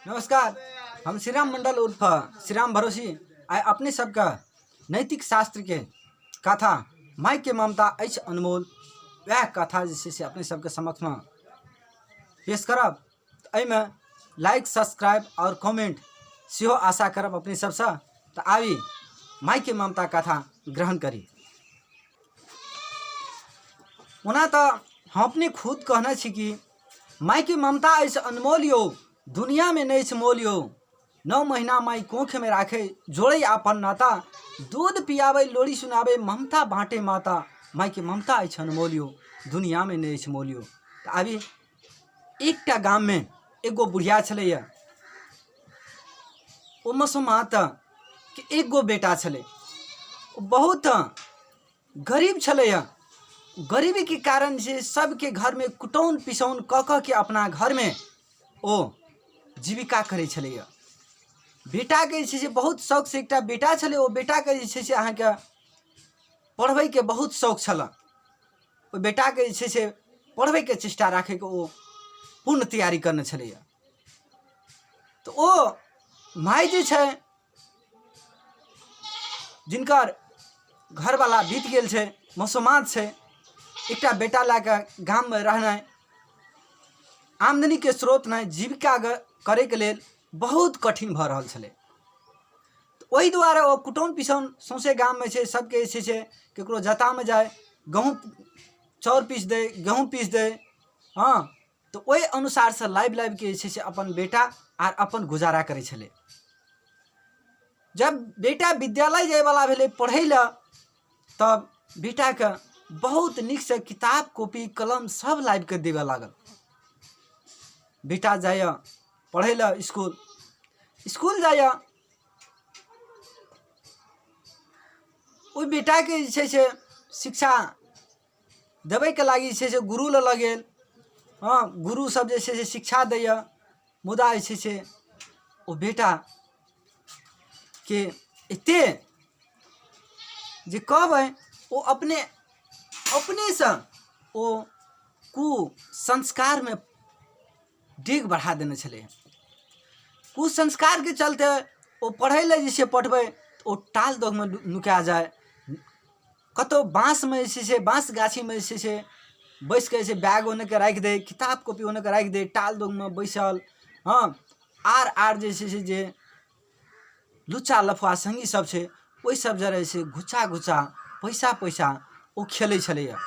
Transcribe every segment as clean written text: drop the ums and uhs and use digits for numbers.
नमस्कार। हम श्रीराम मंडल उर्फ श्रीराम भरोसी आय अपने सबका नैतिक शास्त्र के कथा माय के ममता अछि अनमोल वह कथा से अपने सबके समक्ष में पेश करब। एहिमे लाइक सब्सक्राइब और कमेंट सेहो आशा करब अपने सबसे। तो आबी माय के ममता कथा ग्रहण करी। ओना तो हम अपने खुद कहना छी कि माय की ममता अछि अनमोल यो, दुनिया में नहीं मोल यो। 9 महीना माई कोख में राखे जोड़े आपन नाता, दूध पियावे लोड़ी सुनावे ममता बाँटे माता। माई की ममता अछि अनमोल यो, दुनिया में नहीं मोल यो। तो अभी एकटा गाम में एगो बुढ़िया छलैया। ओ मसमात कि एगो बेटा छले, बहुत गरीब छलैया। गरीबी के कारण से सबके घर में कुटौन पिसौन क के अपना घर में ओ जीविका करे छलैया। बेटा के से बहुत शौक से एकटा बेटा छले, ओ बेटा के से अहाँ के पढ़बै के बहुत शौक छल। ओ बेटा के से पढ़बै के चेष्टा राखे के ओ पूर्ण तैयारी करने छलैया। तो ओ माय जे छै जिनकर घर वाला बीत गेल छै, मसमात छै, एकटा बेटा लाके गाम में रहना, आमदनी के स्रोत नहीं, जीविका करे के लेल बहुत कठिन भ रहल छलै। तो ओहि दुआरे ओ कुटौन पिसौन सौंसे गाम में छै, सबके केकरो जता में जाए गहूँ चाउर पीस दे, गेहूँ पीस दे। हाँ, तो ओहि अनुसार से लाइब लाइब के अपन बेटा आर अपन गुजारा करे छलै। जब बेटा विद्यालय जाए वाला भेले पढ़े ला, तब बेटा के बहुत निक से किताब कॉपी कलम सब लाइब के देवे लागल। बेटा जाय पढ़े ला स्कूल जाय। ओ बेटा के शिक्षा देवे के लागी गुरु ल गेल। हाँ, गुरु सब शिक्षा दैया, मुदा ओ बेटा के एते जे कहबै ओ अपने से ओ कुसंस्कार में डेग बढ़ा देने छले। कुसंस्कार के चलते ओ पढ़े ले पढ़बे ओ टाल दग में नुका जाए, कतो बाँस में बाँस गाछी में बैस के बैग ओने के राख दे, किताब कॉपी ओने के राख दे, टाल दग में बैसल। हाँ, आर जे लुच्चा लफुआ संगी सब छै, ओहि सब जरे घुचा पैसा ओ खेले छलैया।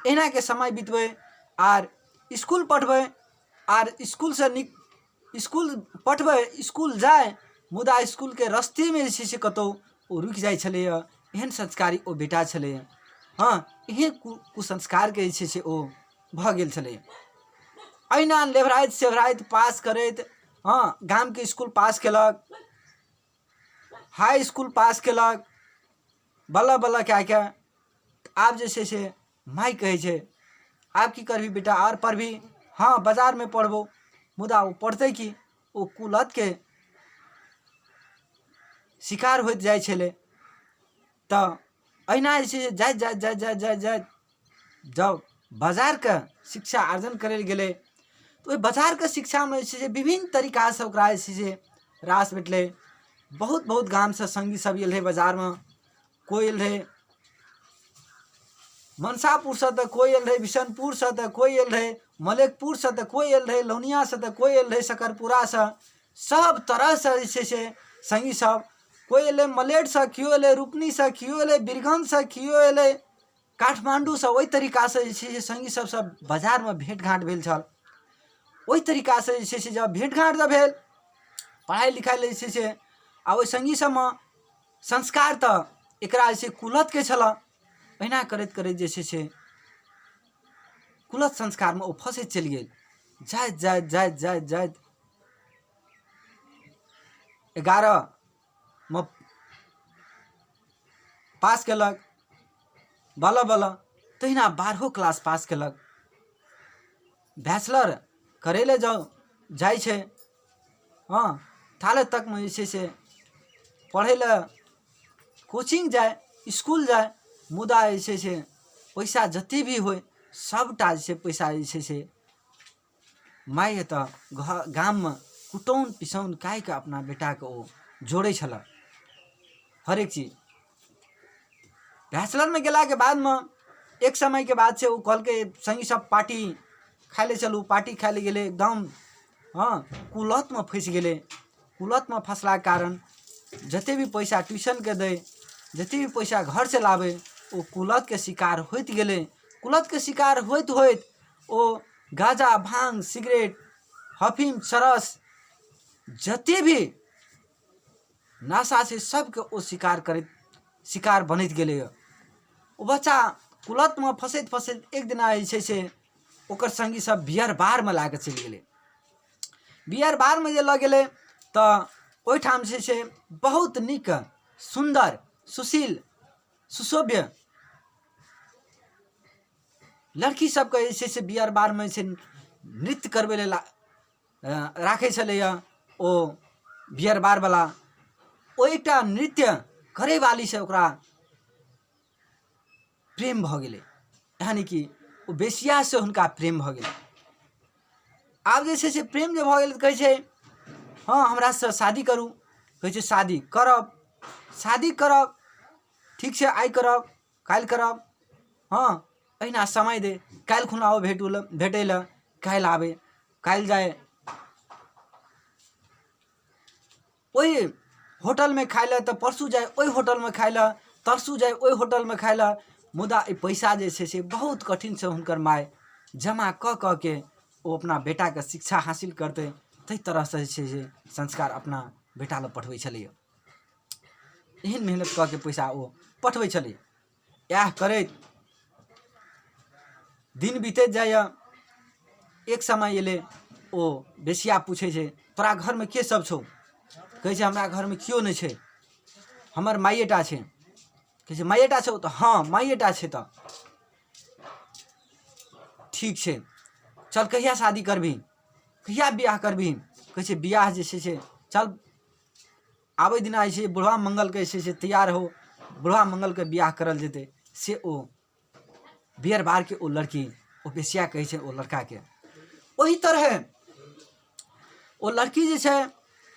एना के समय बीतबे आर स्कूल पढ़बे, आर स्कूल से स्कूल पढ़बे, स्कूल जाए, मुदा स्कूल के रस्ते में कतो ओ रुक जाए छलैया। एहन संस्कारी ओ बेटा छलैया। हाँ, एहन कुसंस्कार के ओ भ गेल छलैया। अहिना लेभराइत सेभराइत पास करैत, हाँ, गाम के स्कूल पास केलक, हाई स्कूल पास केलक, बल्ला बल्ला क्या क्या। आप जैसे माई कहे छे आप की करबी बेटा और पढ़बी। हाँ, बाजार में पढ़बो, मुदा वो पढ़ते कि वो कुलत के शिकार होत जाए छले। तो अहिना जाए जब बाजार का शिक्षा अर्जन करे गेले, तो बाजार के शिक्षा में विभिन्न तरीका से रास भेटले। बहुत गाम से संगी सब आयल रहे बाजार में। कोई आयल रहे मनसापुर से, तो कोई आयल रहे बिशनपुर से, तो कोई आयल रहे मलेकपुर से, तो कोई आयल रहे लौनिया से, तो कोई आयल रहे सकरपुरा से। सब तरह से संगी सब, कोई आयल मलेट से, क्यों आयल रूपनी से, क्यों आयल बीरगंज से, क्यों आयल काठमांडू से। वही तरीका से संगी सब बाजार में भेंट घाट भेल छल। वही तरीका से जब भेंट घाट जब भेल, पढ़ाई लिखाई आ ओहि संगी सब में संस्कार तो एकरा कुलत के छल। अहिना करैत करैत कुलत संस्कार में ओ फंसे चलि गेल। जाइत 11 में पास केलक, बल्ला तहिना 12 क्लास पास केलक। बैचलर करे ले जाए छे। हाँ, थाले तक में पढ़े ले कोचिंग जाए, स्कूल जाए, मुदा पैसा जते भी हो सबटा पैसा माय तो गाम में कुटौन पिसौन कए के अपना बेटाके ओ जोड़ै छल हरेक चीज। बैचलरमे गेलाके बादमे एक समयके बाद से ओ कहलकै संगी सब पार्टी खाइ ले चलू, पार्टी खाइ ले गेलै एकदम। हाँ, कुलतमे फँसि गेलै। कुलतमे फँसलाके कारण जते भी पैसा ट्यूशनके दै, जते भी पैसा घरसँ लाबै, ओ कुलतके शिकार होइत गेलै। कुलतके शिकार होइत होइत ओ गाजा भांग सिगरेट हफीम चरस जते भी नशा से सबके ओ शिकार बनैत गेलै। ओ बच्चा कुलतमे फँसैत फँसैत एक दिना जे छै से ओकर संगी सब बियर बारमे लए कऽ चलि गेलै। बियर बारमे जे लऽ गेलै तऽ ओहिठाम जे छै से बहुत नीक सुन्दर सुशील सुशोभ्य लड़की सबके जे छै से बियर बारमे से नृत्य करबै लेल राखै छलैए ओ बियर बारवला। ओ एकटा नृत्य करैवाली से ओकरा प्रेम भऽ गेलै, यानी कि ओ बेसिया से हुनका प्रेम भऽ गेलै। आब जे छै से प्रेम जे भऽ गेलै तऽ कहै छै हाँ हमरासँ शादी करू। कहै छै शादी करब, ठीक छै आइ करब काल्हि करब, हाँ अहिना समय दे, काल्हि खुना आओ भेटै लए, काल्हि आबै, काल्हि जाए ओहि होटलमे खाइ लए तऽ परसू जाए ओहि होटलमे खाइ लए, तरसू जाए ओहि होटलमे खाइ लए। मुदा ई पैसा जे छै से बहुत कठिनसँ हुनकर माय जमा कऽ के ओ अपना बेटाके शिक्षा हासिल करतै ताहि तरहसँ जे छै से संस्कार अपना बेटा लए पठबै छलैए। एहन मेहनत कऽ के पैसा ओ पठबै छलै। इएह करैत दिन बीतैत जाइए। एक समय अयलै ओ बेसिया पूछै छै तोरा घरमे के सब छौ? कहै छै हमरा घरमे केओ नहि छै, हमर माइएटा छै। कहै छै माइएटा छौ? तऽ हाँ माइएटा छै। तऽ ठीक छै चल कहिया शादी करबिही, कहिया बियाह करबिही? कहै छै बियाह जे छै से चल आबै दिना जे छै बुढ़वा मंगलके जे छै से तैयार हो, बुढ़वा मंगलके बियाह करल जेतै। से ओ बियर बारके ओ लड़की ओ बेसिया कहै छै ओ लड़काके। ओही तरह ओ लड़की जे छै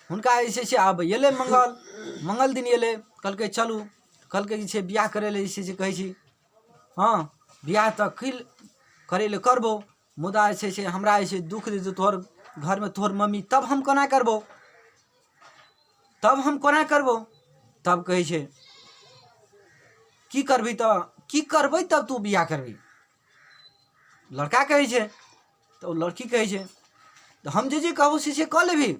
हुनका जे छै से आब अयलै मंगल दिन अयलै। कहलकै चलू, कहलकै जे छै बियाह करै लए जे छै से कहै छी हाँ बियाह तऽ करै लए करबौ, मुदा जे छै से हमरा जे छै दुःख दे तोहर घरमे तोहर मम्मी, तब हम कोना करबौ? तब कहै छै की करबही तऽ की करबै तब तू बियाह करबही? लड़का कहै छै तऽ ओ लड़की कहै छै तऽ हम जे कहबौ से कऽ लेबही?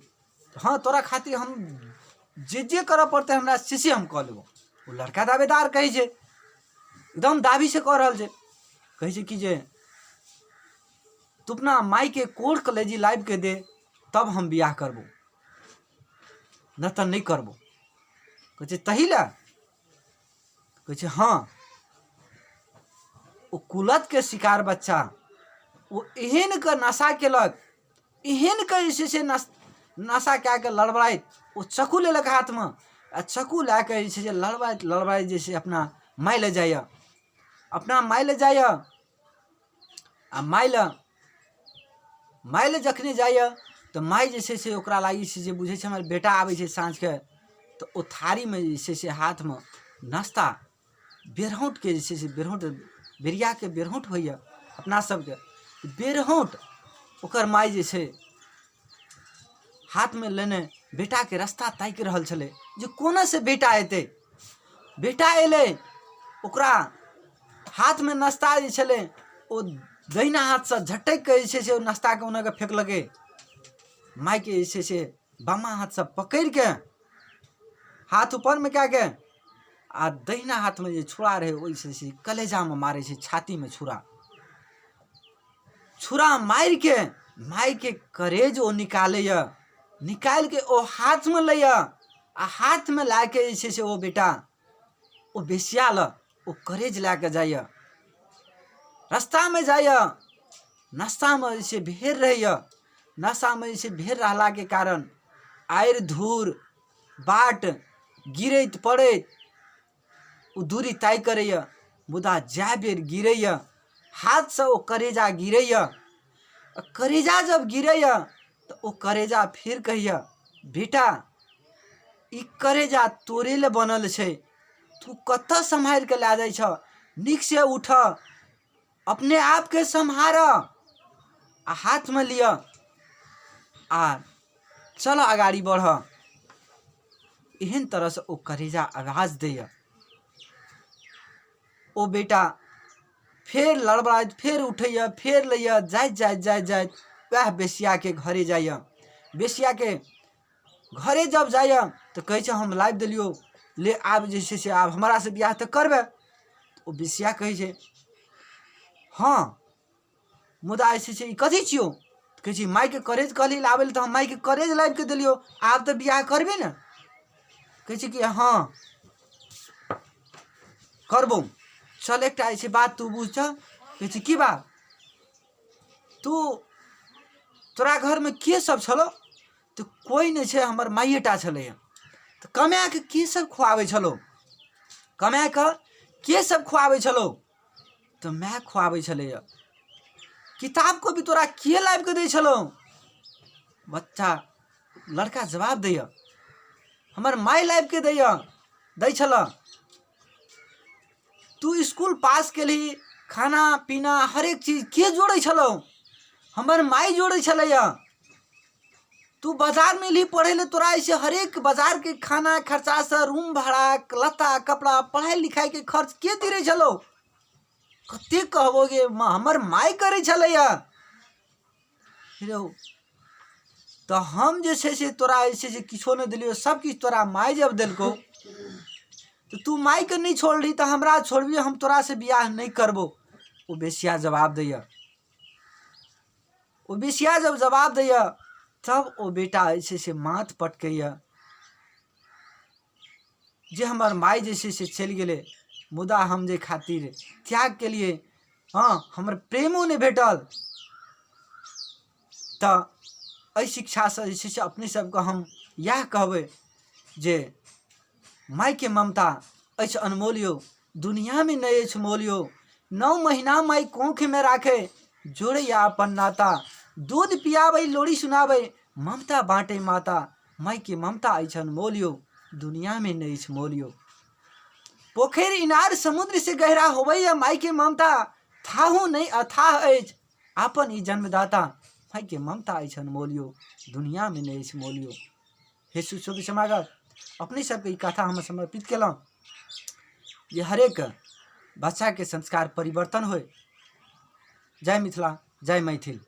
हाँ तोरा खातिर हम जे करऽ पड़तै हमरा से हम कऽ लेबौ। ओ लड़का दावेदार कहै छै, एकदम दाबी से कह रहल छै। कहै छै कि जे तू अपना मायके कोर्ट कलेजी लाबि के दे तब हम बियाह करबौ, न तऽ नहीं करबो। कहै छै तही लए? कहै छै हाँ। ओ कुलत के शिकार बच्चा ओ एहन के नशा केलक, एहन के जे छै से नशा कए के लड़बड़ाइत ओ चक्कू लेलक हाथमे आ चक्कू लए के जे छै से लड़बड़ाइत जे छै अपना माय ले जाइए। अपना माय ले जाइए आ माय ले जखने जाइए तऽ माय जे छै से ओकरा लागी छै जे बुझै छै हमर बेटा आबै छै साँझके तऽ ओ थारीमे जे छै से हाथमे नाश्ता बेरहौँटके जे छै से बेरियाके बेरहौँट होइए अपना सबके बेरहौँट ओकर माय जे छै हाथमे लेने बेटाके रास्ता ताकि रहल छलै जे कोना से बेटा एतै। बेटा एलै, ओकरा हाथमे नाश्ता जे छलै ओ दहिना हाथसँ झटकि के जे छै से ओ नाश्ताके ओनाके फेंकलकै। मायके जे छै से बामा हाथसँ पकड़ि के हाथ ऊपरमे कए के आ दहिना हाथमे जे छुरा रहै ओहिसँ से कलेजामे मारै छै, छातीमे छुरा मारि के मायके करेज ओ निकालैए, निकालि के ओ हाथमे लैए आ हाथमे लए के जे छै से ओ बेटा ओ बेसिया लए ओ करेज लए के जाइए। रास्तामे जाइए, नाश्तामे जे छै भेड़ रहैए, नशामे जे छै भेड़ रहलाके कारण आड़ि धूर बाट गिरैत पड़ैत ओ दूरी तय करैए, मुदा जाए बेर गिरैए हाथसँ ओ करेजा गिरैए। करेजा जब गिरैए तऽ तो ओ करेजा फिर कहिया बेटा ई करेजा तोरे ले बनल छै, तू कत संभाल के ला जाइ छ, नीक से उठ, अपने आप के संहार आ हाथ में लिया आ चल आगाड़ी बढ़। एहन तरह से ओ करेजा आवाज दैया। ओ बेटा फिर लड़बड़ाइत फिर उठैया फिर लैया जाइत वह बेसिया के घरे जाइया। बेसिया के घरे जब जाइया तो कहे छै हम लाइव दिलियो ले आब जे छै से आब हमरा से बियाह तो करबे। ओ बेसिया कहे छै हाँ मुदा ऐसे छै कथी छियो, कहे छै माई के करेज कहली लाबे तो हम माई के करेज लाइव के दिलियो, आब तो बियाह करबे न। कहे छै कि हाँ करबो, चल एक ऐसी बात तू बुझ। कहे छै की बात, तू तोरा घर में के सब छलो, तो कोई नहीं छे हमर माइएटा छले, तो कमा के सब खुआवे छलो, कमा के सब खुआवे छलो, तो मैं खुआवे छले। किताब को भी तोरा के लाइव के दे छलो। बच्चा लड़का जवाब दैया हमर माई लाइव के दै छल। तू स्कूल पास के लिए खाना पीना हर एक चीज के जोड़े छलो, हमर माई जोड़े छलैया। तू बाजार में ली पढ़े ले तोरा ऐसे हर एक बाजार के खाना खर्चा से रूम भाड़ा लत्ता कपड़ा पढ़ाई लिखाई के खर्च के दिरे छलो, कते कहबोगे हमर माई करे छलैया। तो हम जे से तोरा ऐसे से किछो न दिलियो, सब किछ तोरा माई जब दिलको तो तू माई के नहीं छोड़ रही तो हमरा छोड़बी, हम तोरा से बियाह नहीं करबो। वो बेसिया जवाब दैया। वो बेसिया जब जवाब दैया तब वो बेटा ऐसे से माथ पटकैया जे हमर माई जैसे से चल गए, मुदा हम जे खातिर त्याग के लिए हाँ हमर प्रेमो नहीं भेटल। तो ऐ शिक्षा से जैसे से अपने सबको हम यह कहबे जे माई के ममता ऐसे अनमोलियो, दुनिया में नहीं ऐसे मोलियो। 9 महीना माई कोख में राखे जोड़े या अपन नाता, दूध पियावे लोरी सुनावे ममता बांटे माता। माई के ममता ऐसे अनमोलियो, दुनिया में नहीं ऐसे मोलियो। पोखर इनार समुद्र से गहरा होवैया माई के ममता, थाहू नहीं अथाह ऐज आपन ई जन्मदाता। माई के ममता ऐसे अनमोलियो, दुनिया में नहीं ऐसे मोलियो। हे सुशोभित समागम, अपने सबके ई कथा हम समर्पित केलहुँ जे हरेक बच्चा के संस्कार परिवर्तन होय। जय मिथिला, जय मैथिल।